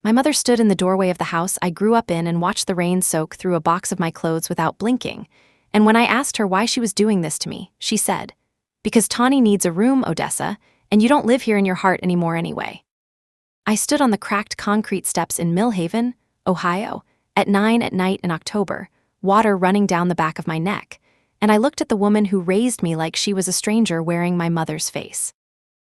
My mother stood in the doorway of the house I grew up in and watched the rain soak through a box of my clothes without blinking. And when I asked her why she was doing this to me, she said, "Because Tawny needs a room, Odessa, and you don't live here in your heart anymore anyway." I stood on the cracked concrete steps in Millhaven, Ohio, at 9 at night in October, water running down the back of my neck, and I looked at the woman who raised me like she was a stranger wearing my mother's face.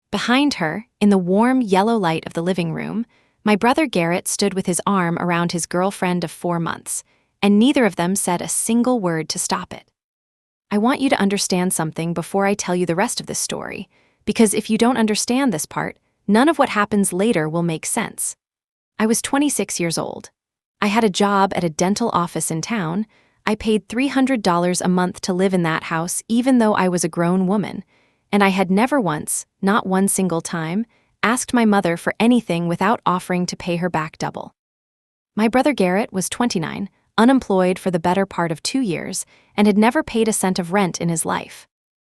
Behind her, in the warm yellow light of the living room, my brother Garrett stood with his arm around his girlfriend of 4 months, and neither of them said a single word to stop it. I want you to understand something before I tell you the rest of this story, because if you don't understand this part, none of what happens later will make sense. I was 26 years old. I had a job at a dental office in town. I paid $300 a month to live in that house even though I was a grown woman, and I had never once, not one single time, asked my mother for anything without offering to pay her back double. My brother Garrett was 29, unemployed for the better part of 2 years, and had never paid a cent of rent in his life.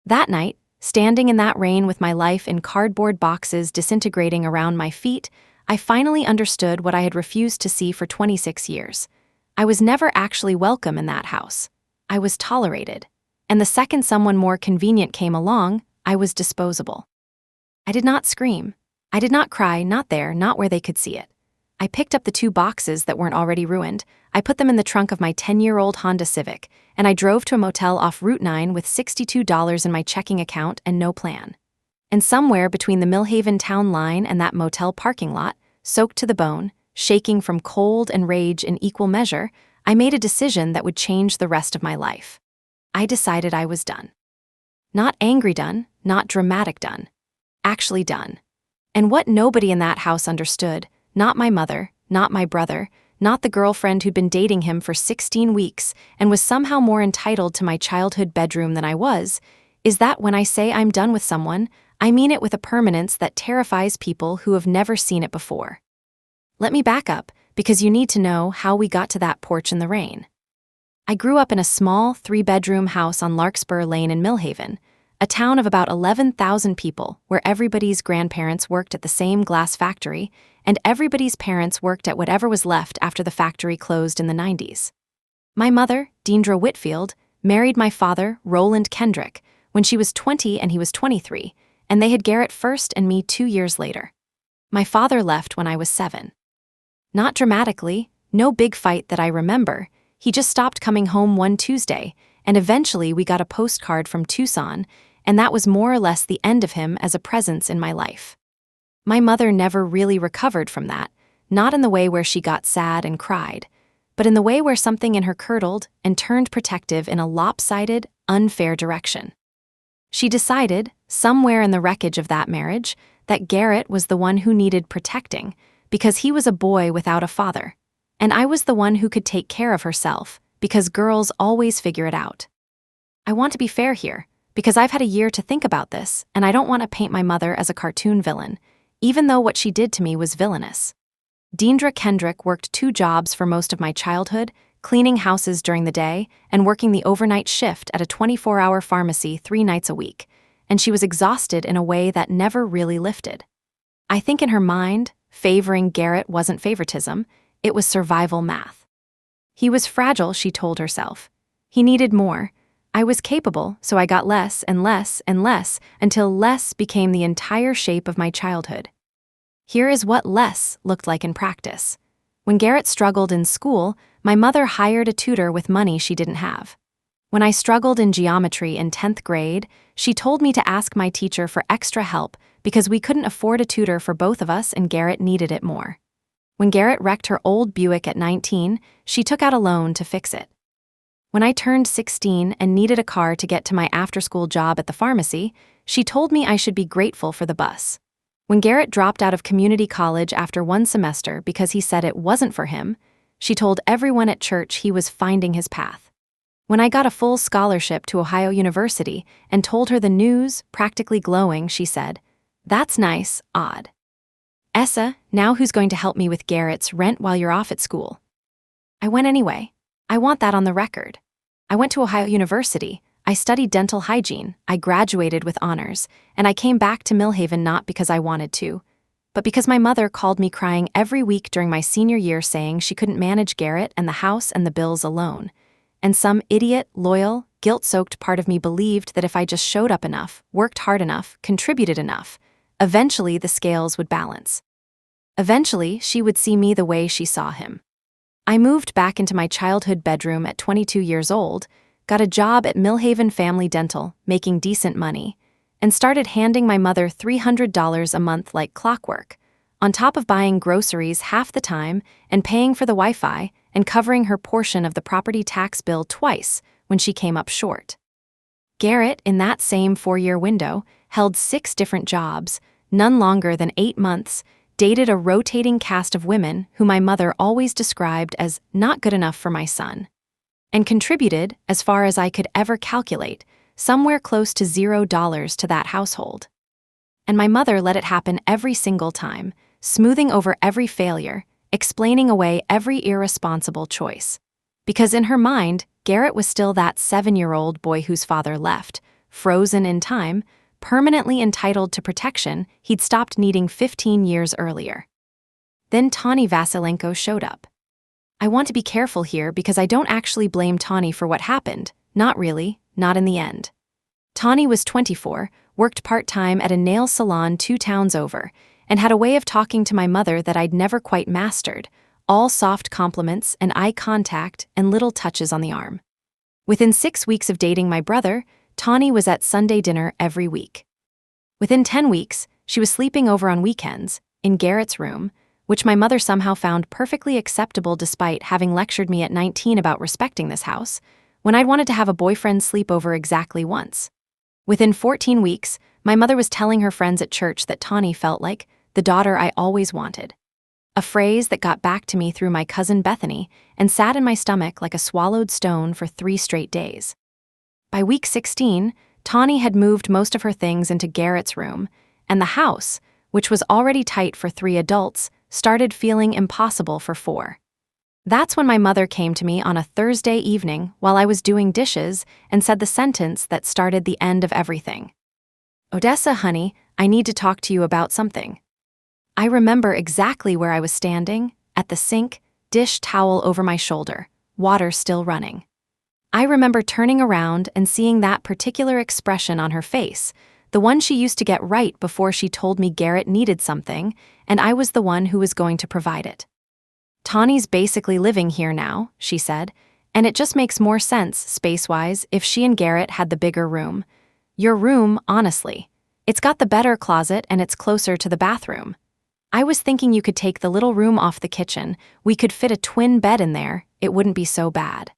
That night, standing in that rain with my life in cardboard boxes disintegrating around my feet, I finally understood what I had refused to see for 26 years. I was never actually welcome in that house. I was tolerated. And the second someone more convenient came along, I was disposable. I did not scream. I did not cry, not there, not where they could see it. I picked up the 2 boxes that weren't already ruined. I put them in the trunk of my 10-year-old Honda Civic, and I drove to a motel off Route 9 with $62 in my checking account and no plan. And somewhere between the Millhaven town line and that motel parking lot, soaked to the bone, shaking from cold and rage in equal measure, I made a decision that would change the rest of my life. I decided I was done. Not angry done, not dramatic done. Actually done. And what nobody in that house understood, not my mother, not my brother, not the girlfriend who'd been dating him for 16 weeks and was somehow more entitled to my childhood bedroom than I was, is that when I say I'm done with someone, I mean it with a permanence that terrifies people who have never seen it before. Let me back up, because you need to know how we got to that porch in the rain. I grew up in a small 3-bedroom house on Larkspur Lane in Millhaven, a town of about 11,000 people where everybody's grandparents worked at the same glass factory and everybody's parents worked at whatever was left after the factory closed in the 90s. My mother, Deandra Whitfield, married my father, Roland Kendrick, when she was 20 and he was 23, and they had Garrett first and me 2 years later. My father left when I was 7. Not dramatically, no big fight that I remember. He just stopped coming home one Tuesday, and eventually we got a postcard from Tucson, and that was more or less the end of him as a presence in my life. My mother never really recovered from that, not in the way where she got sad and cried, but in the way where something in her curdled and turned protective in a lopsided, unfair direction. She decided, somewhere in the wreckage of that marriage, that Garrett was the one who needed protecting, because he was a boy without a father, and I was the one who could take care of herself, because girls always figure it out. I want to be fair here, because I've had a year to think about this, and I don't want to paint my mother as a cartoon villain, even though what she did to me was villainous. Deandra Kendrick worked 2 jobs for most of my childhood, cleaning houses during the day and working the overnight shift at a 24-hour pharmacy 3 nights a week, and she was exhausted in a way that never really lifted. I think in her mind, favoring Garrett wasn't favoritism, it was survival math. He was fragile, she told herself. He needed more. I was capable, so I got less and less and less until less became the entire shape of my childhood. Here is what less looked like in practice. When Garrett struggled in school, my mother hired a tutor with money she didn't have. When I struggled in geometry in 10th grade, she told me to ask my teacher for extra help because we couldn't afford a tutor for both of us and Garrett needed it more. When Garrett wrecked her old Buick at 19, she took out a loan to fix it. When I turned 16 and needed a car to get to my after-school job at the pharmacy, she told me I should be grateful for the bus. When Garrett dropped out of community college after 1 semester because he said it wasn't for him, she told everyone at church he was finding his path. When I got a full scholarship to Ohio University and told her the news, practically glowing, she said, "That's nice, odd. Essa, now who's going to help me with Garrett's rent while you're off at school?" I went anyway. I want that on the record. I went to Ohio University, I studied dental hygiene, I graduated with honors, and I came back to Millhaven not because I wanted to, but because my mother called me crying every week during my senior year saying she couldn't manage Garrett and the house and the bills alone. And some idiot, loyal, guilt-soaked part of me believed that if I just showed up enough, worked hard enough, contributed enough, eventually the scales would balance. Eventually, she would see me the way she saw him. I moved back into my childhood bedroom at 22 years old, got a job at Millhaven Family Dental, making decent money, and started handing my mother $300 a month like clockwork, on top of buying groceries half the time and paying for the Wi-Fi and covering her portion of the property tax bill twice when she came up short. Garrett, in that same 4-year window, held 6 different jobs, none longer than 8 months, dated a rotating cast of women who my mother always described as not good enough for my son, and contributed, as far as I could ever calculate, somewhere close to $0 to that household. And my mother let it happen every single time, smoothing over every failure, explaining away every irresponsible choice. Because in her mind, Garrett was still that 7-year-old boy whose father left, frozen in time, permanently entitled to protection he'd stopped needing 15 years earlier. Then Tawny Vasilenko showed up. I want to be careful here because I don't actually blame Tawny for what happened, not really, not in the end. Tawny was 24, worked part-time at a nail salon 2 towns over, and had a way of talking to my mother that I'd never quite mastered, all soft compliments and eye contact and little touches on the arm. Within 6 weeks of dating my brother, Tawny was at Sunday dinner every week. Within 10 weeks, she was sleeping over on weekends, in Garrett's room, which my mother somehow found perfectly acceptable despite having lectured me at 19 about respecting this house, when I'd wanted to have a boyfriend sleep over exactly once. Within 14 weeks, my mother was telling her friends at church that Tawny felt like the daughter I always wanted. A phrase that got back to me through my cousin Bethany and sat in my stomach like a swallowed stone for 3 straight days. By week 16, Tawny had moved most of her things into Garrett's room, and the house, which was already tight for 3 adults, started feeling impossible for 4. That's when my mother came to me on a Thursday evening while I was doing dishes and said the sentence that started the end of everything. "Odessa, honey, I need to talk to you about something." I remember exactly where I was standing, at the sink, dish towel over my shoulder, water still running. I remember turning around and seeing that particular expression on her face, the one she used to get right before she told me Garrett needed something, and I was the one who was going to provide it. "Tawny's basically living here now," she said, "and it just makes more sense, space-wise, if she and Garrett had the bigger room. Your room, honestly. It's got the better closet and it's closer to the bathroom. I was thinking you could take the little room off the kitchen, we could fit a twin bed in there, it wouldn't be so bad."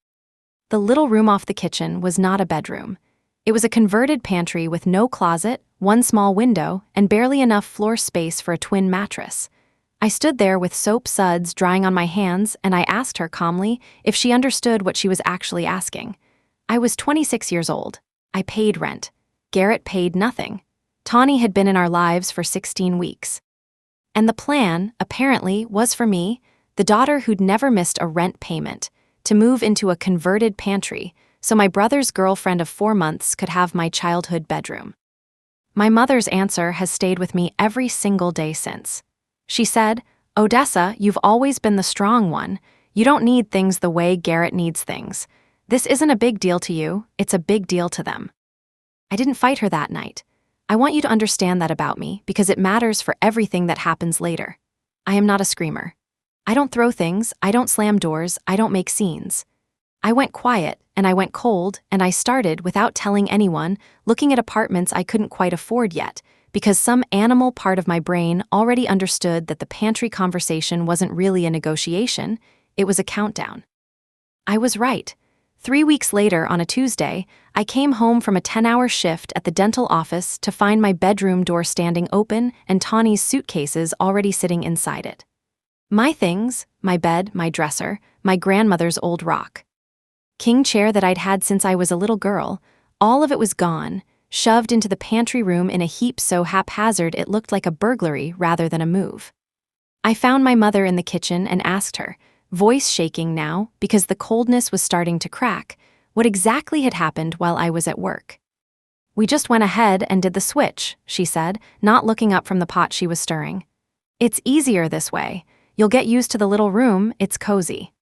The little room off the kitchen was not a bedroom. It was a converted pantry with no closet, 1 small window, and barely enough floor space for a twin mattress. I stood there with soap suds drying on my hands, and I asked her calmly if she understood what she was actually asking. I was 26 years old. I paid rent. Garrett paid nothing. Tawny had been in our lives for 16 weeks. And the plan, apparently, was for me, the daughter who'd never missed a rent payment, to move into a converted pantry so my brother's girlfriend of 4 months could have my childhood bedroom. My mother's answer has stayed with me every single day since. She said, "Odessa, you've always been the strong one. You don't need things the way Garrett needs things. This isn't a big deal to you, it's a big deal to them." I didn't fight her that night. I want you to understand that about me because it matters for everything that happens later. I am not a screamer. I don't throw things, I don't slam doors, I don't make scenes. I went quiet, and I went cold, and I started, without telling anyone, looking at apartments I couldn't quite afford yet, because some animal part of my brain already understood that the pantry conversation wasn't really a negotiation, it was a countdown. I was right. 3 weeks later, on a Tuesday, I came home from a 10-hour shift at the dental office to find my bedroom door standing open and Tawny's suitcases already sitting inside it. My things, my bed, my dresser, my grandmother's old rock king chair that I'd had since I was a little girl, all of it was gone, shoved into the pantry room in a heap so haphazard it looked like a burglary rather than a move. I found my mother in the kitchen and asked her, voice shaking now because the coldness was starting to crack, what exactly had happened while I was at work. "We just went ahead and did the switch," she said, not looking up from the pot she was stirring. It's easier this way. You'll get used to the little room, it's cozy.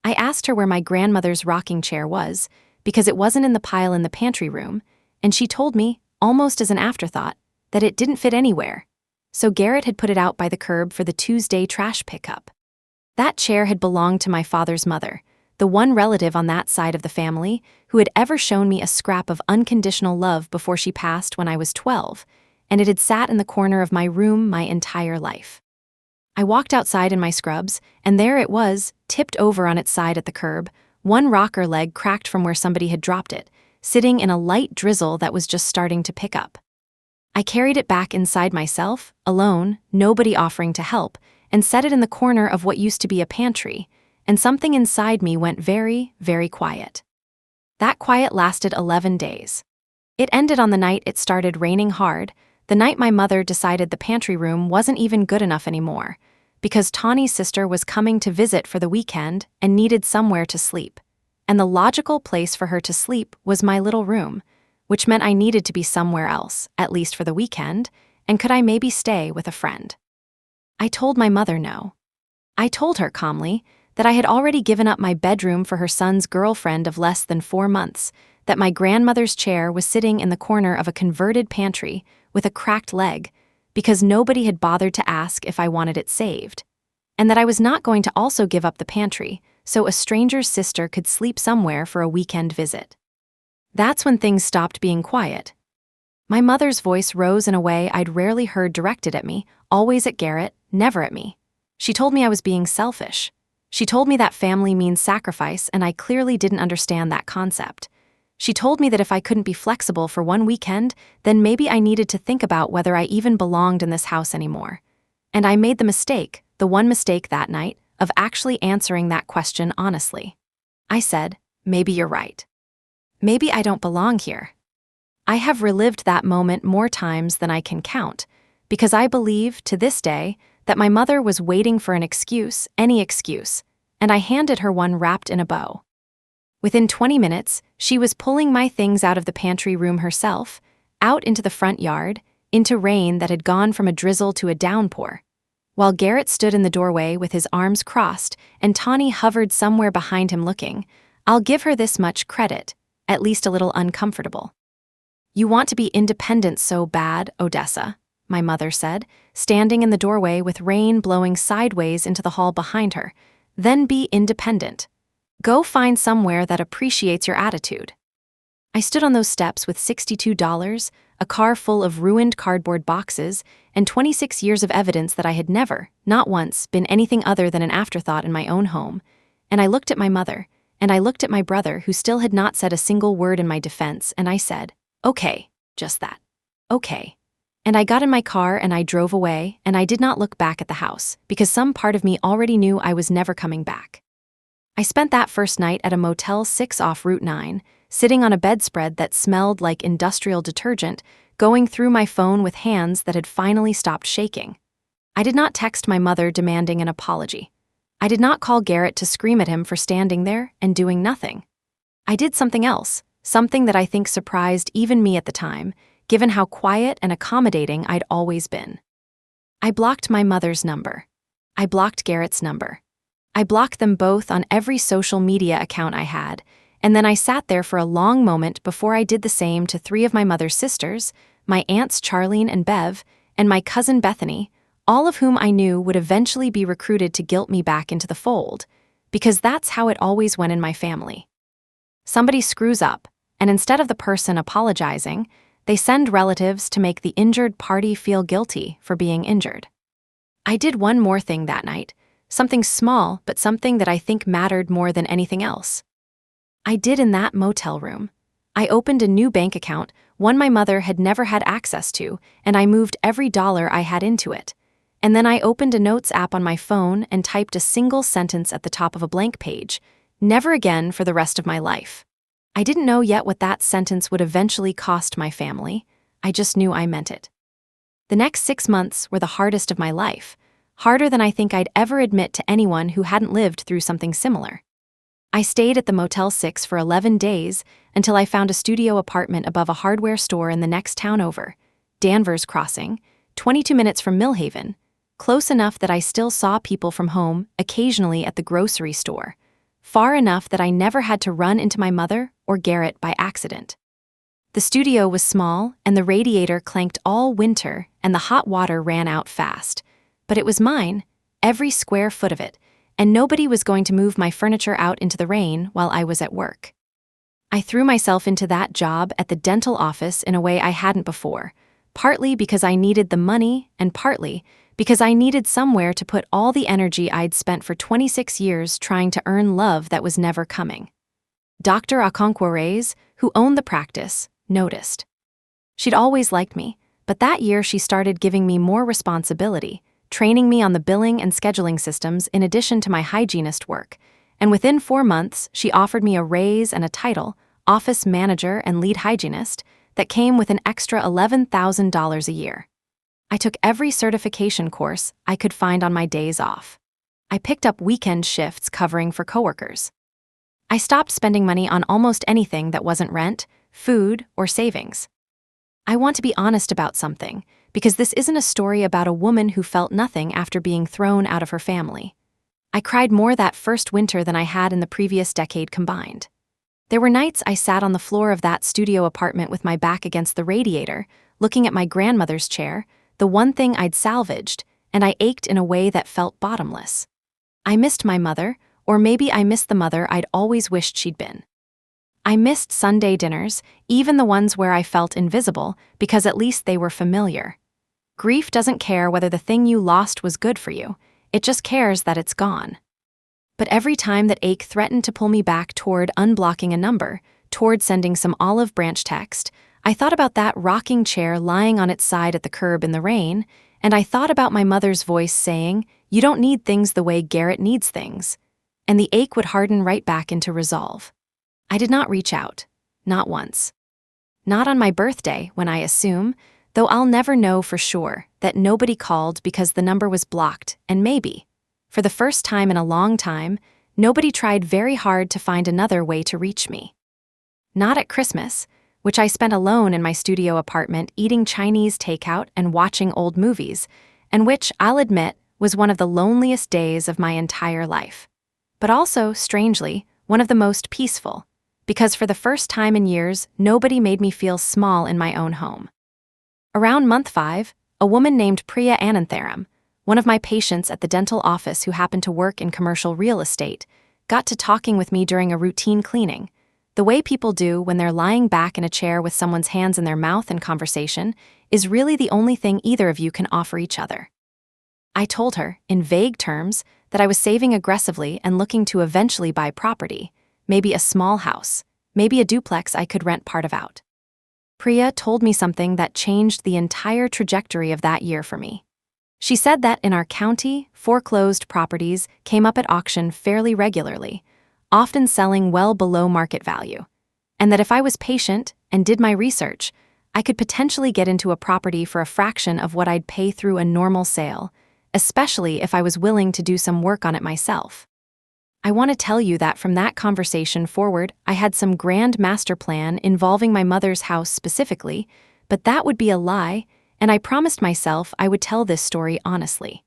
I asked her where my grandmother's rocking chair was, because it wasn't in the pile in the pantry room, and she told me, almost as an afterthought, that it didn't fit anywhere. So Garrett had put it out by the curb for the Tuesday trash pickup. That chair had belonged to my father's mother, the one relative on that side of the family who had ever shown me a scrap of unconditional love before she passed when I was 12, and it had sat in the corner of my room my entire life. I walked outside in my scrubs, and there it was, tipped over on its side at the curb, one rocker leg cracked from where somebody had dropped it, sitting in a light drizzle that was just starting to pick up. I carried it back inside myself, alone, nobody offering to help, and set it in the corner of what used to be a pantry, and something inside me went very, very quiet. That quiet lasted 11 days. It ended on the night it started raining hard, the night my mother decided the pantry room wasn't even good enough anymore, because Tawny's sister was coming to visit for the weekend and needed somewhere to sleep. And the logical place for her to sleep was my little room, which meant I needed to be somewhere else, at least for the weekend, and could I maybe stay with a friend? I told my mother no. I told her calmly that I had already given up my bedroom for her son's girlfriend of less than 4 months, that my grandmother's chair was sitting in the corner of a converted pantry with a cracked leg, because nobody had bothered to ask if I wanted it saved, and that I was not going to also give up the pantry so a stranger's sister could sleep somewhere for a weekend visit. That's when things stopped being quiet. My mother's voice rose in a way I'd rarely heard directed at me, always at Garrett, never at me. She told me I was being selfish. She told me that family means sacrifice, and I clearly didn't understand that concept. She told me that if I couldn't be flexible for one weekend, then maybe I needed to think about whether I even belonged in this house anymore. And I made the mistake, the one mistake that night, of actually answering that question honestly. I said, maybe you're right. Maybe I don't belong here. I have relived that moment more times than I can count, because I believe, to this day, that my mother was waiting for an excuse, any excuse, and I handed her one wrapped in a bow. Within 20 minutes, she was pulling my things out of the pantry room herself, out into the front yard, into rain that had gone from a drizzle to a downpour, while Garrett stood in the doorway with his arms crossed and Tawny hovered somewhere behind him looking. I'll give her this much credit, at least a little uncomfortable. You want to be independent so bad, Odessa, my mother said, standing in the doorway with rain blowing sideways into the hall behind her. Then be independent. Go find somewhere that appreciates your attitude. I stood on those steps with $62, a car full of ruined cardboard boxes, and 26 years of evidence that I had never, not once, been anything other than an afterthought in my own home. And I looked at my mother, and I looked at my brother who still had not said a single word in my defense, and I said, okay, just that. Okay. And I got in my car and I drove away, and I did not look back at the house, because some part of me already knew I was never coming back. I spent that first night at a Motel 6 off Route 9, sitting on a bedspread that smelled like industrial detergent, going through my phone with hands that had finally stopped shaking. I did not text my mother demanding an apology. I did not call Garrett to scream at him for standing there and doing nothing. I did something else, something that I think surprised even me at the time, given how quiet and accommodating I'd always been. I blocked my mother's number. I blocked Garrett's number. I blocked them both on every social media account I had, and then I sat there for a long moment before I did the same to 3 of my mother's sisters, my aunts Charlene and Bev, and my cousin Bethany, all of whom I knew would eventually be recruited to guilt me back into the fold, because that's how it always went in my family. Somebody screws up, and instead of the person apologizing, they send relatives to make the injured party feel guilty for being injured. I did one more thing that night, something small, but something that I think mattered more than anything else. I did in that motel room. I opened a new bank account, one my mother had never had access to, and I moved every dollar I had into it. And then I opened a notes app on my phone and typed a single sentence at the top of a blank page, never again for the rest of my life. I didn't know yet what that sentence would eventually cost my family. I just knew I meant it. The next 6 months were the hardest of my life, harder than I think I'd ever admit to anyone who hadn't lived through something similar. I stayed at the Motel 6 for 11 days until I found a studio apartment above a hardware store in the next town over, Danvers Crossing, 22 minutes from Millhaven, close enough that I still saw people from home, occasionally at the grocery store, far enough that I never had to run into my mother or Garrett by accident. The studio was small, and the radiator clanked all winter, and the hot water ran out fast. But it was mine, every square foot of it, and nobody was going to move my furniture out into the rain while I was at work. I threw myself into that job at the dental office in a way I hadn't before, partly because I needed the money and partly because I needed somewhere to put all the energy I'd spent for 26 years trying to earn love that was never coming. Dr. Okonkwo, who owned the practice, noticed. She'd always liked me, but that year she started giving me more responsibility, training me on the billing and scheduling systems in addition to my hygienist work, and within 4 months she offered me a raise and a title, office manager and lead hygienist, that came with an extra $11,000 a year. I took every certification course I could find on my days off. I picked up weekend shifts covering for coworkers. I stopped spending money on almost anything that wasn't rent, food, or savings. I want to be honest about something, because this isn't a story about a woman who felt nothing after being thrown out of her family. I cried more that first winter than I had in the previous decade combined. There were nights I sat on the floor of that studio apartment with my back against the radiator, looking at my grandmother's chair, the one thing I'd salvaged, and I ached in a way that felt bottomless. I missed my mother, or maybe I missed the mother I'd always wished she'd been. I missed Sunday dinners, even the ones where I felt invisible, because at least they were familiar. Grief doesn't care whether the thing you lost was good for you, it just cares that it's gone. But every time that ache threatened to pull me back toward unblocking a number, toward sending some olive branch text, I thought about that rocking chair lying on its side at the curb in the rain, and I thought about my mother's voice saying, "You don't need things the way Garrett needs things." And the ache would harden right back into resolve. I did not reach out, not once. Not on my birthday, when I assume, though I'll never know for sure, that nobody called because the number was blocked, and maybe, for the first time in a long time, nobody tried very hard to find another way to reach me. Not at Christmas, which I spent alone in my studio apartment eating Chinese takeout and watching old movies, and which, I'll admit, was one of the loneliest days of my entire life. But also, strangely, one of the most peaceful, because for the first time in years, nobody made me feel small in my own home. Around month 5, a woman named Priya Anantharam, one of my patients at the dental office who happened to work in commercial real estate, got to talking with me during a routine cleaning, the way people do when they're lying back in a chair with someone's hands in their mouth in conversation is really the only thing either of you can offer each other. I told her, in vague terms, that I was saving aggressively and looking to eventually buy property, maybe a small house, maybe a duplex I could rent part of out. Priya told me something that changed the entire trajectory of that year for me. She said that in our county, foreclosed properties came up at auction fairly regularly, often selling well below market value, and that if I was patient and did my research, I could potentially get into a property for a fraction of what I'd pay through a normal sale, especially if I was willing to do some work on it myself. I want to tell you that from that conversation forward, I had some grand master plan involving my mother's house specifically, but that would be a lie, and I promised myself I would tell this story honestly.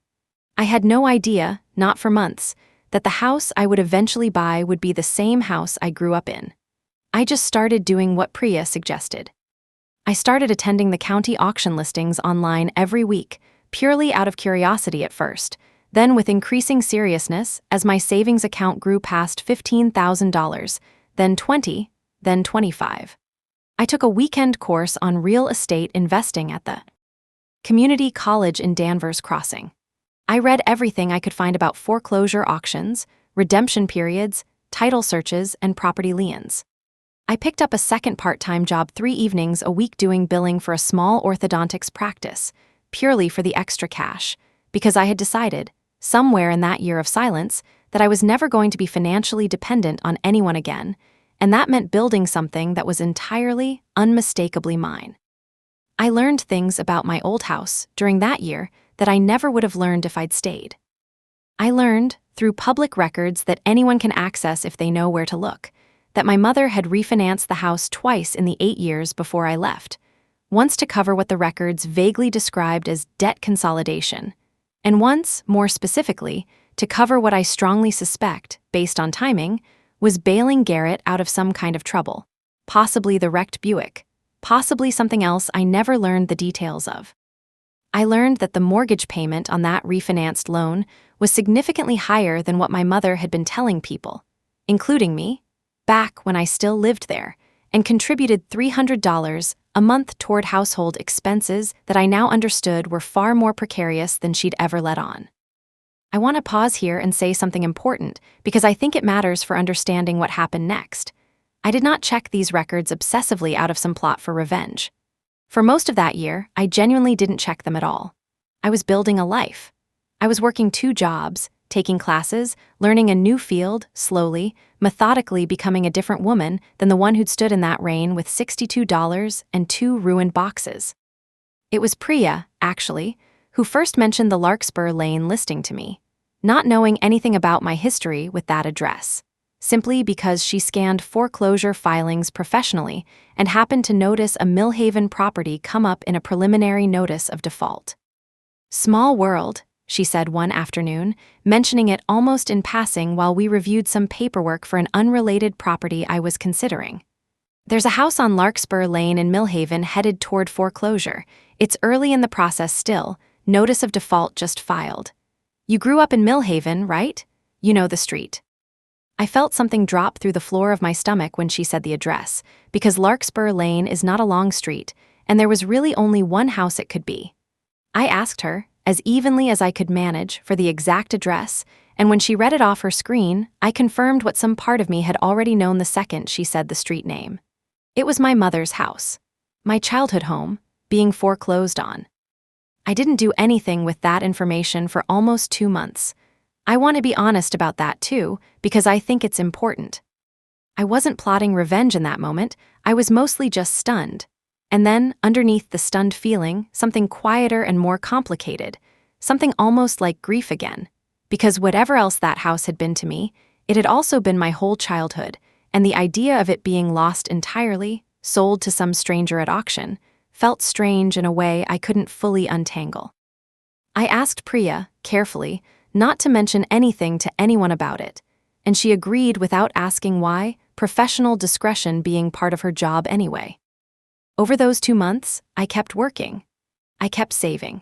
I had no idea, not for months, that the house I would eventually buy would be the same house I grew up in. I just started doing what Priya suggested. I started attending the county auction listings online every week, purely out of curiosity at first, then with increasing seriousness as my savings account grew past $15,000, then $20,000, then $25,000. I took a weekend course on real estate investing at the community college in Danvers Crossing. I read everything I could find about foreclosure auctions, redemption periods, title searches, and property liens. I picked up a second part-time job 3 evenings a week doing billing for a small orthodontics practice, purely for the extra cash, because I had decided, somewhere in that year of silence, that I was never going to be financially dependent on anyone again, and that meant building something that was entirely, unmistakably mine. I learned things about my old house during that year that I never would have learned if I'd stayed. I learned, through public records that anyone can access if they know where to look, that my mother had refinanced the house twice in the 8 years before I left, once to cover what the records vaguely described as debt consolidation, And once, more specifically, to cover what I strongly suspect, based on timing, was bailing Garrett out of some kind of trouble. Possibly the wrecked Buick. Possibly something else I never learned the details of. I learned that the mortgage payment on that refinanced loan was significantly higher than what my mother had been telling people, including me, back when I still lived there, and contributed $300 a month toward household expenses that I now understood were far more precarious than she'd ever let on. I want to pause here and say something important because I think it matters for understanding what happened next. I did not check these records obsessively out of some plot for revenge. For most of that year, I genuinely didn't check them at all. I was building a life. I was working 2 jobs, taking classes, learning a new field, slowly, methodically becoming a different woman than the one who'd stood in that rain with $62 and 2 ruined boxes. It was Priya, actually, who first mentioned the Larkspur Lane listing to me, not knowing anything about my history with that address, simply because she scanned foreclosure filings professionally and happened to notice a Millhaven property come up in a preliminary notice of default. "Small world," she said one afternoon, mentioning it almost in passing while we reviewed some paperwork for an unrelated property I was considering. "There's a house on Larkspur Lane in Millhaven headed toward foreclosure. It's early in the process still, notice of default just filed. You grew up in Millhaven, right? You know the street." I felt something drop through the floor of my stomach when she said the address, because Larkspur Lane is not a long street, and there was really only one house it could be. I asked her, as evenly as I could manage, for the exact address, and when she read it off her screen, I confirmed what some part of me had already known the second she said the street name. It was my mother's house. My childhood home, being foreclosed on. I didn't do anything with that information for almost 2 months. I want to be honest about that too, because I think it's important. I wasn't plotting revenge in that moment, I was mostly just stunned. And then, underneath the stunned feeling, something quieter and more complicated, something almost like grief again. Because whatever else that house had been to me, it had also been my whole childhood, and the idea of it being lost entirely, sold to some stranger at auction, felt strange in a way I couldn't fully untangle. I asked Priya, carefully, not to mention anything to anyone about it, and she agreed without asking why, professional discretion being part of her job anyway. Over those 2 months, I kept working. I kept saving.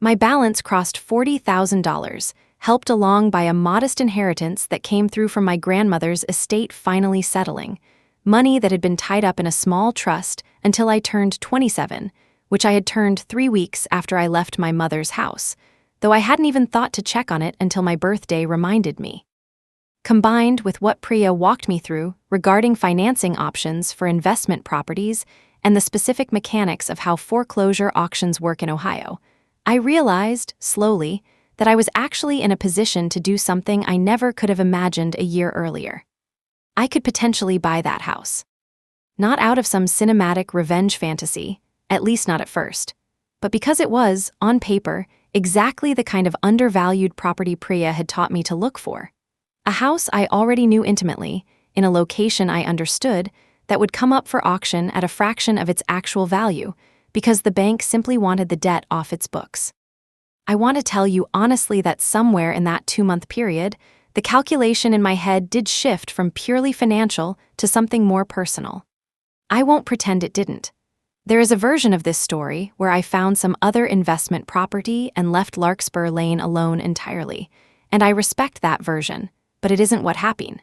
My balance crossed $40,000, helped along by a modest inheritance that came through from my grandmother's estate finally settling, money that had been tied up in a small trust until I turned 27, which I had turned 3 weeks after I left my mother's house, though I hadn't even thought to check on it until my birthday reminded me. Combined with what Priya walked me through regarding financing options for investment properties and the specific mechanics of how foreclosure auctions work in Ohio, I realized, slowly, that I was actually in a position to do something I never could have imagined a year earlier. I could potentially buy that house. Not out of some cinematic revenge fantasy, at least not at first, but because it was, on paper, exactly the kind of undervalued property Priya had taught me to look for. A house I already knew intimately, in a location I understood, that would come up for auction at a fraction of its actual value, because the bank simply wanted the debt off its books. I want to tell you honestly that somewhere in that 2-month period, the calculation in my head did shift from purely financial to something more personal. I won't pretend it didn't. There is a version of this story where I found some other investment property and left Larkspur Lane alone entirely, and I respect that version, but it isn't what happened.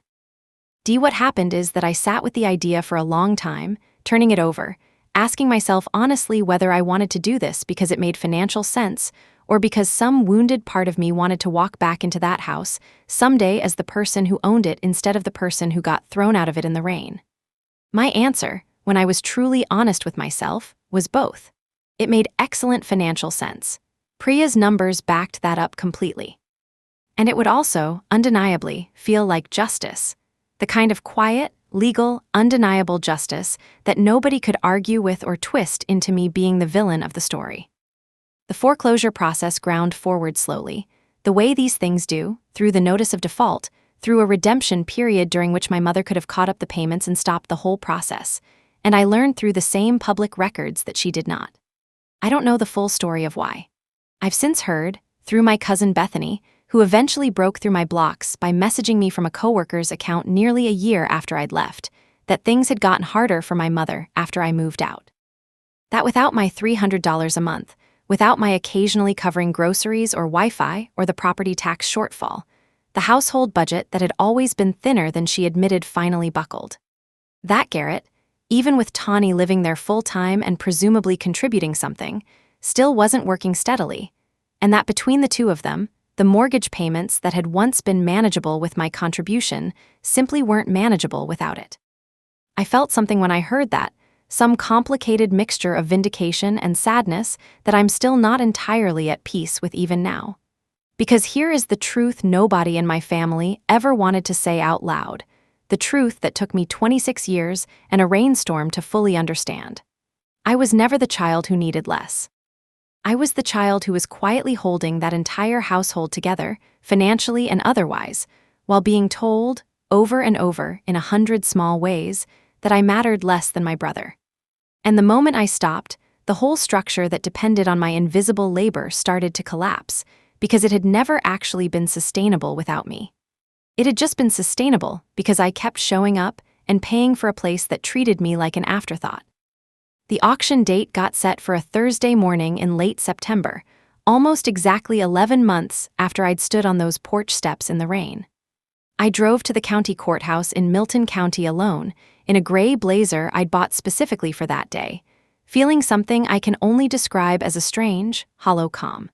What happened is that I sat with the idea for a long time, turning it over, asking myself honestly whether I wanted to do this because it made financial sense or because some wounded part of me wanted to walk back into that house someday as the person who owned it instead of the person who got thrown out of it in the rain. My answer, when I was truly honest with myself, was both. It made excellent financial sense. Priya's numbers backed that up completely. And it would also, undeniably, feel like justice. The kind of quiet, legal, undeniable justice that nobody could argue with or twist into me being the villain of the story. The foreclosure process ground forward slowly, the way these things do, through the notice of default, through a redemption period during which my mother could have caught up the payments and stopped the whole process, and I learned through the same public records that she did not. I don't know the full story of why. I've since heard, through my cousin Bethany, who eventually broke through my blocks by messaging me from a coworker's account nearly a year after I'd left, that things had gotten harder for my mother after I moved out. That without my $300 a month, without my occasionally covering groceries or Wi-Fi or the property tax shortfall, the household budget that had always been thinner than she admitted finally buckled. That Garrett, even with Tawny living there full-time and presumably contributing something, still wasn't working steadily, and that between the two of them, the mortgage payments that had once been manageable with my contribution simply weren't manageable without it. I felt something when I heard that, some complicated mixture of vindication and sadness that I'm still not entirely at peace with even now. Because here is the truth nobody in my family ever wanted to say out loud, the truth that took me 26 years and a rainstorm to fully understand. I was never the child who needed less. I was the child who was quietly holding that entire household together, financially and otherwise, while being told, over and over in 100 small ways, that I mattered less than my brother. And the moment I stopped, the whole structure that depended on my invisible labor started to collapse, because it had never actually been sustainable without me. It had just been sustainable because I kept showing up and paying for a place that treated me like an afterthought. The auction date got set for a Thursday morning in late September, almost exactly 11 months after I'd stood on those porch steps in the rain. I drove to the county courthouse in Milton County alone, in a gray blazer I'd bought specifically for that day, feeling something I can only describe as a strange, hollow calm.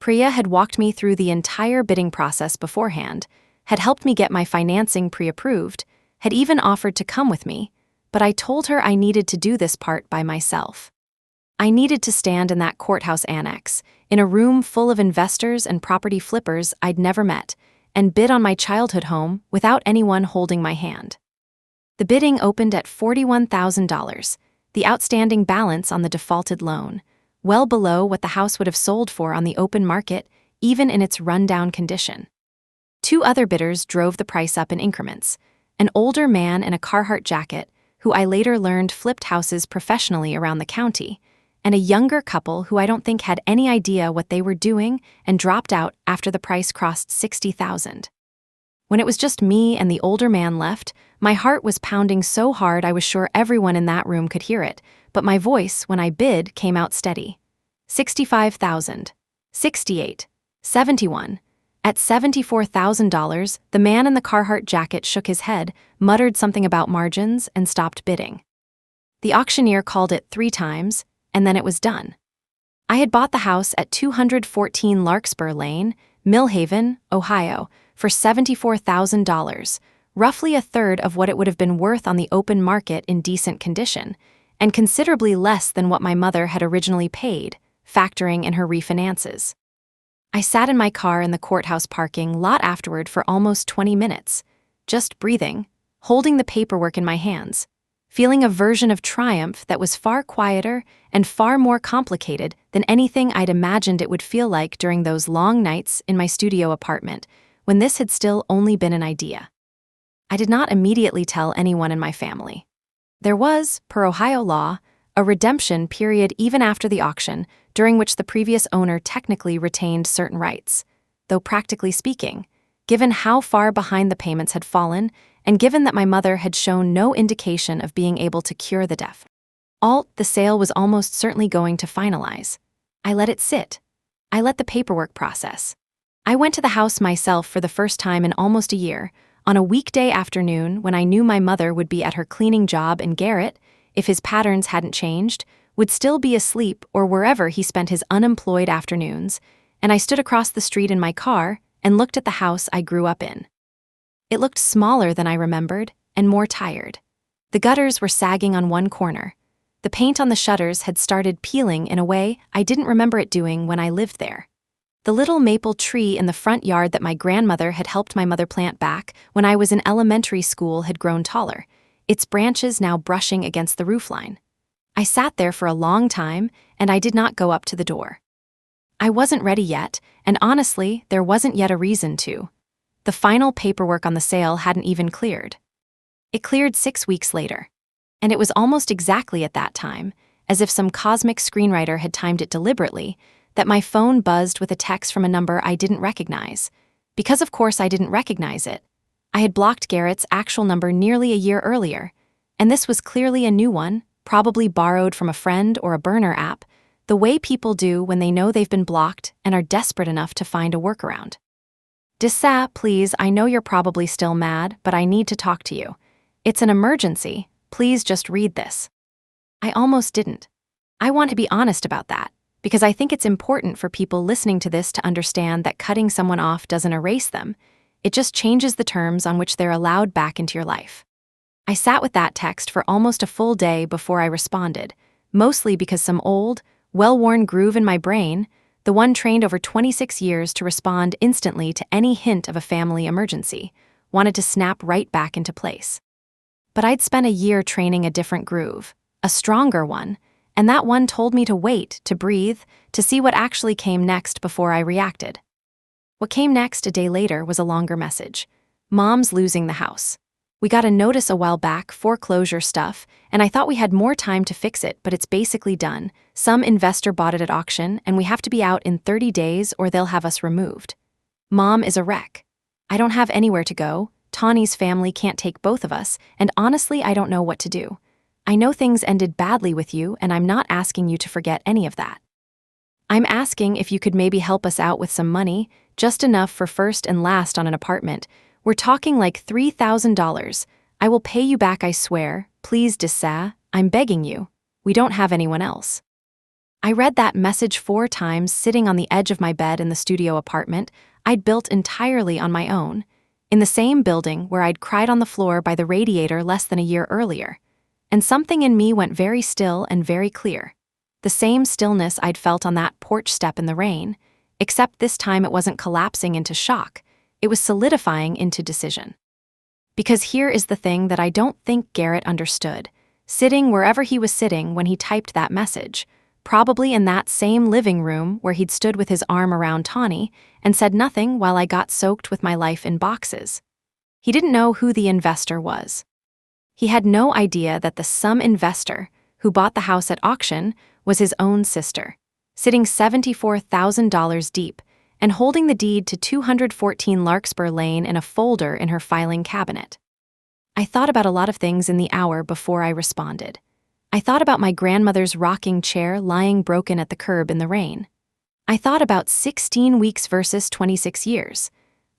Priya had walked me through the entire bidding process beforehand, had helped me get my financing pre-approved, had even offered to come with me, but I told her I needed to do this part by myself. I needed to stand in that courthouse annex, in a room full of investors and property flippers I'd never met, and bid on my childhood home without anyone holding my hand. The bidding opened at $41,000, the outstanding balance on the defaulted loan, well below what the house would have sold for on the open market, even in its rundown condition. Two other bidders drove the price up in increments, an older man in a Carhartt jacket, who I later learned flipped houses professionally around the county, and a younger couple who I don't think had any idea what they were doing and dropped out after the price crossed $60,000. When it was just me and the older man left, my heart was pounding so hard I was sure everyone in that room could hear it, but my voice, when I bid, came out steady. 65,000. 68. 71. At $74,000, the man in the Carhartt jacket shook his head, muttered something about margins, and stopped bidding. The auctioneer called it 3 times, and then it was done. I had bought the house at 214 Larkspur Lane, Millhaven, Ohio, for $74,000, roughly a third of what it would have been worth on the open market in decent condition, and considerably less than what my mother had originally paid, factoring in her refinances. I sat in my car in the courthouse parking lot afterward for almost 20 minutes, just breathing, holding the paperwork in my hands, feeling a version of triumph that was far quieter and far more complicated than anything I'd imagined it would feel like during those long nights in my studio apartment, when this had still only been an idea. I did not immediately tell anyone in my family. There was, per Ohio law, a redemption period even after the auction, during which the previous owner technically retained certain rights, though practically speaking, given how far behind the payments had fallen, and given that my mother had shown no indication of being able to cure the debt, the sale was almost certainly going to finalize. I let it sit. I let the paperwork process. I went to the house myself for the first time in almost a year, on a weekday afternoon when I knew my mother would be at her cleaning job and Garrett, if his patterns hadn't changed, would still be asleep or wherever he spent his unemployed afternoons, and I stood across the street in my car and looked at the house I grew up in. It looked smaller than I remembered and more tired. The gutters were sagging on one corner. The paint on the shutters had started peeling in a way I didn't remember it doing when I lived there. The little maple tree in the front yard that my grandmother had helped my mother plant back when I was in elementary school had grown taller, its branches now brushing against the roofline. I sat there for a long time, and I did not go up to the door. I wasn't ready yet, and honestly, there wasn't yet a reason to. The final paperwork on the sale hadn't even cleared. It cleared 6 weeks later. And it was almost exactly at that time, as if some cosmic screenwriter had timed it deliberately, that my phone buzzed with a text from a number I didn't recognize. Because of course I didn't recognize it. I had blocked Garrett's actual number nearly a year earlier, and this was clearly a new one, probably borrowed from a friend or a burner app, the way people do when they know they've been blocked and are desperate enough to find a workaround. Odessa, please, I know you're probably still mad, but I need to talk to you. It's an emergency, please just read this. I almost didn't. I want to be honest about that, because I think it's important for people listening to this to understand that cutting someone off doesn't erase them, it just changes the terms on which they're allowed back into your life. I sat with that text for almost a full day before I responded, mostly because some old, well-worn groove in my brain, the one trained over 26 years to respond instantly to any hint of a family emergency, wanted to snap right back into place. But I'd spent a year training a different groove, a stronger one, and that one told me to wait, to breathe, to see what actually came next before I reacted. What came next a day later was a longer message. Mom's losing the house. We got a notice a while back, foreclosure stuff, and I thought we had more time to fix it, but it's basically done. Some investor bought it at auction, and we have to be out in 30 days or they'll have us removed. Mom is a wreck. I don't have anywhere to go, Tawny's family can't take both of us, and honestly I don't know what to do. I know things ended badly with you, and I'm not asking you to forget any of that. I'm asking if you could maybe help us out with some money, just enough for first and last on an apartment. We're talking like $3,000. I will pay you back, I swear. Please, Odessa, I'm begging you. We don't have anyone else. I read that message 4 times sitting on the edge of my bed in the studio apartment I'd built entirely on my own, in the same building where I'd cried on the floor by the radiator less than a year earlier. And something in me went very still and very clear. The same stillness I'd felt on that porch step in the rain, except this time it wasn't collapsing into shock, it was solidifying into decision. Because here is the thing that I don't think Garrett understood, sitting wherever he was sitting when he typed that message, probably in that same living room where he'd stood with his arm around Tawny and said nothing while I got soaked with my life in boxes. He didn't know who the investor was. He had no idea that the some investor who bought the house at auction was his own sister, sitting $74,000 deep and holding the deed to 214 Larkspur Lane in a folder in her filing cabinet. I thought about a lot of things in the hour before I responded. I thought about my grandmother's rocking chair lying broken at the curb in the rain. I thought about 16 weeks versus 26 years.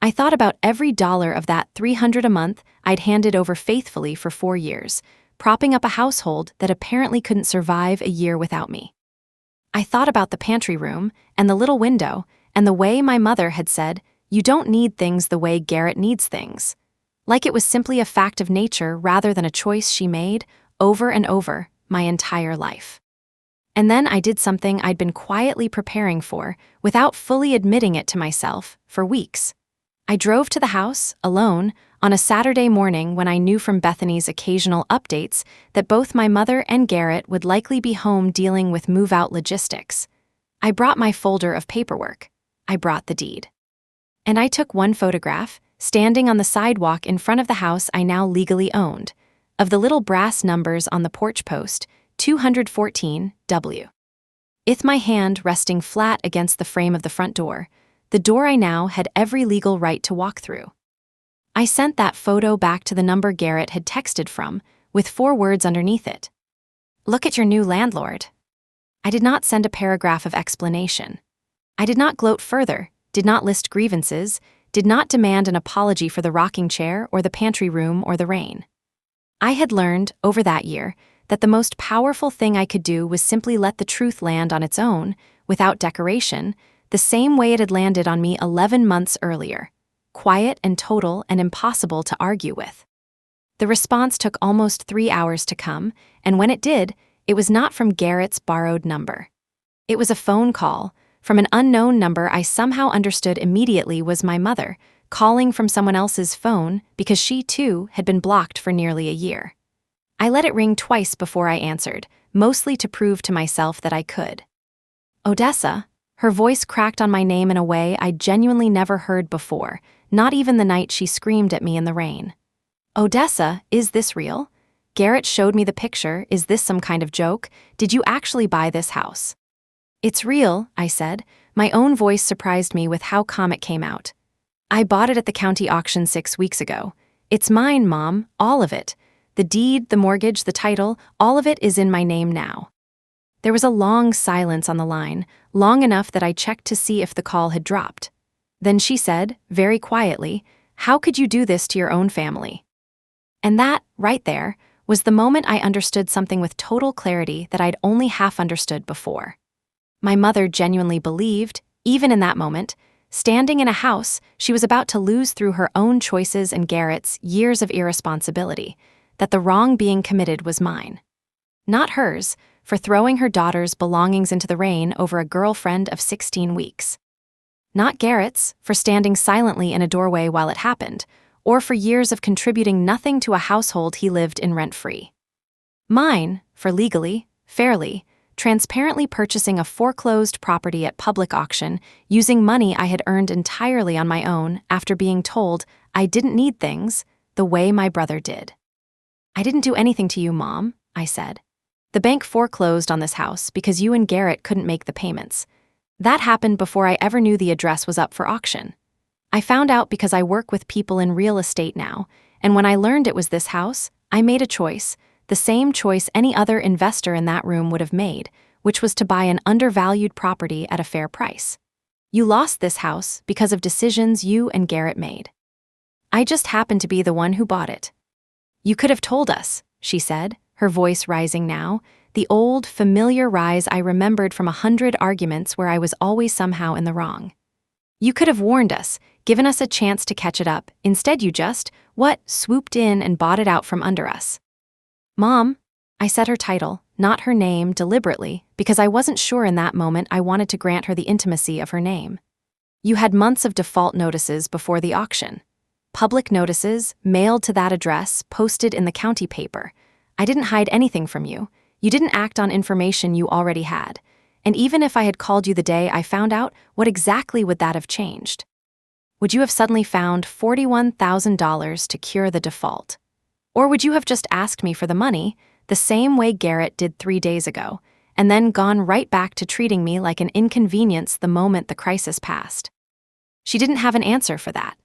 I thought about every dollar of that $300 a month I'd handed over faithfully for 4 years, propping up a household that apparently couldn't survive a year without me. I thought about the pantry room and the little window and the way my mother had said, "You don't need things the way Garrett needs things." Like it was simply a fact of nature rather than a choice she made over and over my entire life. And then I did something I'd been quietly preparing for, without fully admitting it to myself, for weeks. I drove to the house, alone, on a Saturday morning when I knew from Bethany's occasional updates that both my mother and Garrett would likely be home dealing with move-out logistics. I brought my folder of paperwork. I brought the deed. And I took one photograph, standing on the sidewalk in front of the house I now legally owned, of the little brass numbers on the porch post, 214 W. With my hand resting flat against the frame of the front door, the door I now had every legal right to walk through. I sent that photo back to the number Garrett had texted from, with 4 words underneath it. "Look at your new landlord." I did not send a paragraph of explanation. I did not gloat further, did not list grievances, did not demand an apology for the rocking chair or the pantry room or the rain. I had learned, over that year, that the most powerful thing I could do was simply let the truth land on its own, without decoration, the same way it had landed on me 11 months earlier, quiet and total and impossible to argue with. The response took almost 3 hours to come, and when it did, it was not from Garrett's borrowed number. It was a phone call, from an unknown number I somehow understood immediately was my mother, calling from someone else's phone because she, too, had been blocked for nearly a year. I let it ring twice before I answered, mostly to prove to myself that I could. "Odessa," her voice cracked on my name in a way I'd genuinely never heard before, not even the night she screamed at me in the rain. "Odessa, is this real? Garrett showed me the picture, is this some kind of joke? Did you actually buy this house?" It's real, I said. My own voice surprised me with how calm it came out. I bought it at the county auction 6 weeks ago. It's mine, Mom, all of it. The deed, the mortgage, the title, all of it is in my name now. There was a long silence on the line, long enough that I checked to see if the call had dropped. Then she said, very quietly, "How could you do this to your own family?" And that, right there, was the moment I understood something with total clarity that I'd only half understood before. My mother genuinely believed, even in that moment, standing in a house she was about to lose through her own choices and Garrett's years of irresponsibility, that the wrong being committed was mine. Not hers, for throwing her daughter's belongings into the rain over a girlfriend of 16 weeks. Not Garrett's, for standing silently in a doorway while it happened, or for years of contributing nothing to a household he lived in rent-free. Mine, for legally, fairly, transparently purchasing a foreclosed property at public auction using money I had earned entirely on my own after being told I didn't need things the way my brother did. "I didn't do anything to you, Mom," I said. "The bank foreclosed on this house because you and Garrett couldn't make the payments. That happened before I ever knew the address was up for auction. I found out because I work with people in real estate now, and when I learned it was this house, I made a choice, the same choice any other investor in that room would have made, which was to buy an undervalued property at a fair price. You lost this house because of decisions you and Garrett made. I just happened to be the one who bought it." "You could have told us," she said, her voice rising now, the old, familiar rise I remembered from 100 arguments where I was always somehow in the wrong. "You could have warned us, given us a chance to catch it up. Instead you just, swooped in and bought it out from under us." "Mom," I said her title, not her name, deliberately, because I wasn't sure in that moment I wanted to grant her the intimacy of her name. "You had months of default notices before the auction. Public notices, mailed to that address, posted in the county paper. I didn't hide anything from you. You didn't act on information you already had. And even if I had called you the day I found out, what exactly would that have changed? Would you have suddenly found $41,000 to cure the default? Or would you have just asked me for the money, the same way Garrett did 3 days ago, and then gone right back to treating me like an inconvenience the moment the crisis passed?" She didn't have an answer for that.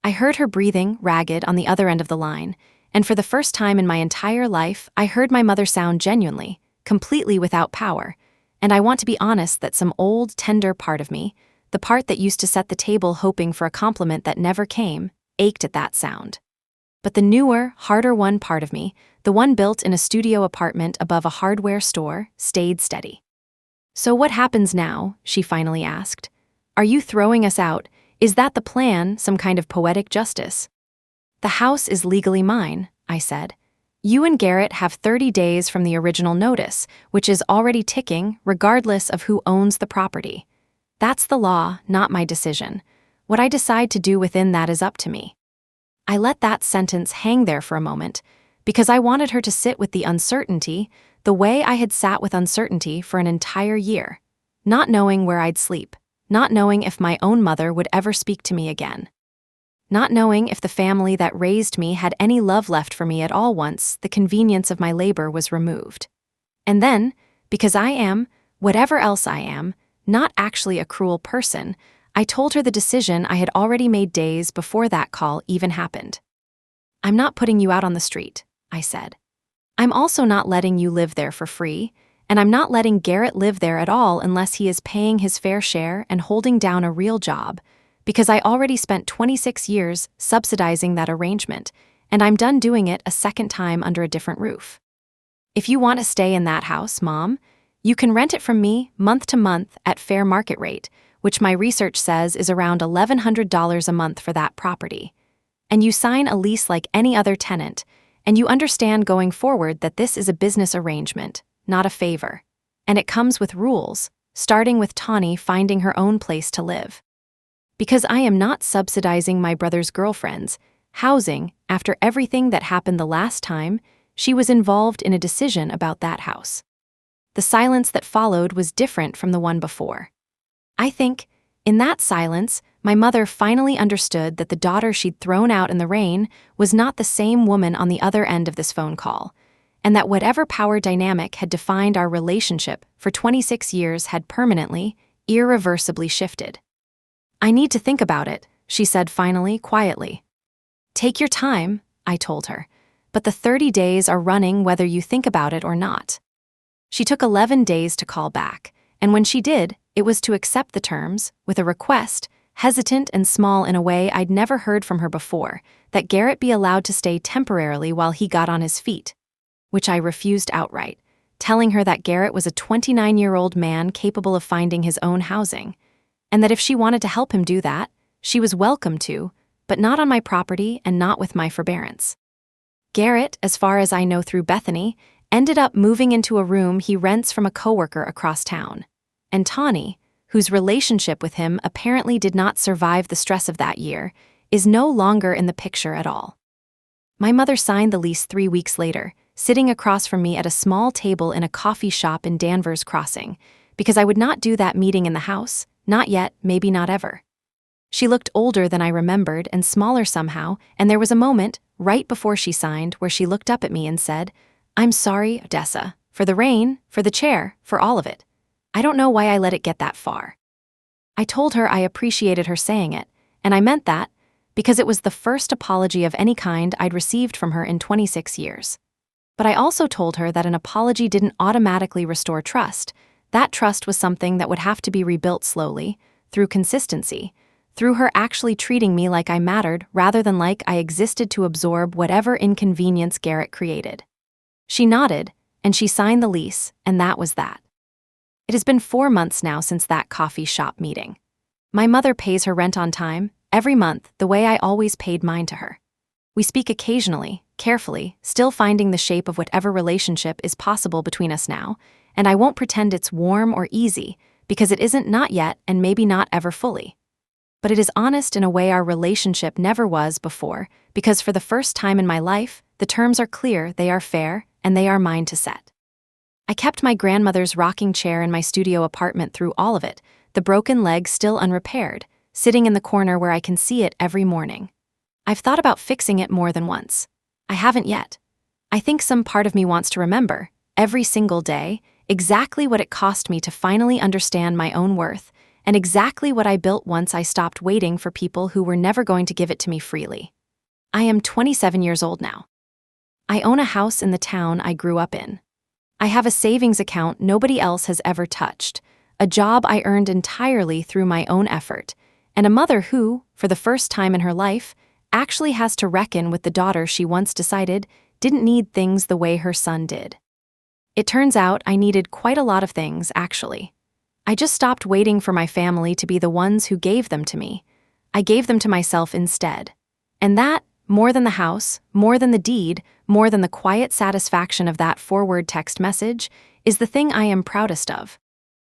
I heard her breathing, ragged, on the other end of the line, and for the first time in my entire life, I heard my mother sound genuinely, completely without power, and I want to be honest that some old, tender part of me, the part that used to set the table hoping for a compliment that never came, ached at that sound. But the newer, harder-won part of me, the one built in a studio apartment above a hardware store, stayed steady. "So what happens now?" she finally asked. "Are you throwing us out? Is that the plan, some kind of poetic justice?" "The house is legally mine," I said. "You and Garrett have 30 days from the original notice, which is already ticking regardless of who owns the property. That's the law, not my decision. What I decide to do within that is up to me." I let that sentence hang there for a moment, because I wanted her to sit with the uncertainty the way I had sat with uncertainty for an entire year, not knowing where I'd sleep, not knowing if my own mother would ever speak to me again, not knowing if the family that raised me had any love left for me at all once the convenience of my labor was removed. And then, because I am, whatever else I am, not actually a cruel person, I told her the decision I had already made days before that call even happened. "I'm not putting you out on the street," I said. "I'm also not letting you live there for free, and I'm not letting Garrett live there at all unless he is paying his fair share and holding down a real job, because I already spent 26 years subsidizing that arrangement, and I'm done doing it a second time under a different roof. If you want to stay in that house, Mom, you can rent it from me month to month at fair market rate, which my research says is around $1,100 a month for that property. And you sign a lease like any other tenant, and you understand going forward that this is a business arrangement, not a favor. And it comes with rules, starting with Tawny finding her own place to live. Because I am not subsidizing my brother's girlfriend's housing after everything that happened the last time she was involved in a decision about that house. The silence that followed was different from the one before. I think, in that silence, my mother finally understood that the daughter she'd thrown out in the rain was not the same woman on the other end of this phone call, and that whatever power dynamic had defined our relationship for 26 years had permanently, irreversibly shifted. "I need to think about it," she said finally, quietly. "Take your time," I told her, "but the 30 days are running whether you think about it or not." She took 11 days to call back, and when she did, it was to accept the terms, with a request, hesitant and small in a way I'd never heard from her before, that Garrett be allowed to stay temporarily while he got on his feet, which I refused outright, telling her that Garrett was a 29-year-old man capable of finding his own housing, and that if she wanted to help him do that, she was welcome to, but not on my property and not with my forbearance. Garrett, as far as I know through Bethany, ended up moving into a room he rents from a coworker across town, and Tawny, whose relationship with him apparently did not survive the stress of that year, is no longer in the picture at all. My mother signed the lease 3 weeks later, sitting across from me at a small table in a coffee shop in Danvers Crossing, because I would not do that meeting in the house, not yet, maybe not ever. She looked older than I remembered and smaller somehow, and there was a moment, right before she signed, where she looked up at me and said, "I'm sorry, Odessa, for the rain, for the chair, for all of it. I don't know why I let it get that far." I told her I appreciated her saying it, and I meant that, because it was the first apology of any kind I'd received from her in 26 years. But I also told her that an apology didn't automatically restore trust. That trust was something that would have to be rebuilt slowly, through consistency, through her actually treating me like I mattered rather than like I existed to absorb whatever inconvenience Garrett created. She nodded, and she signed the lease, and that was that. It has been 4 months now since that coffee shop meeting. My mother pays her rent on time, every month, the way I always paid mine to her. We speak occasionally, carefully, still finding the shape of whatever relationship is possible between us now, and I won't pretend it's warm or easy, because it isn't, not yet, and maybe not ever fully. But it is honest in a way our relationship never was before, because for the first time in my life, the terms are clear, they are fair, and they are mine to set. I kept my grandmother's rocking chair in my studio apartment through all of it, the broken leg still unrepaired, sitting in the corner where I can see it every morning. I've thought about fixing it more than once. I haven't yet. I think some part of me wants to remember, every single day, exactly what it cost me to finally understand my own worth, and exactly what I built once I stopped waiting for people who were never going to give it to me freely. I am 27 years old now. I own a house in the town I grew up in. I have a savings account nobody else has ever touched, a job I earned entirely through my own effort, and a mother who, for the first time in her life, actually has to reckon with the daughter she once decided didn't need things the way her son did. It turns out I needed quite a lot of things, actually. I just stopped waiting for my family to be the ones who gave them to me. I gave them to myself instead. And that, more than the house, more than the deed, more than the quiet satisfaction of that forward text message, is the thing I am proudest of.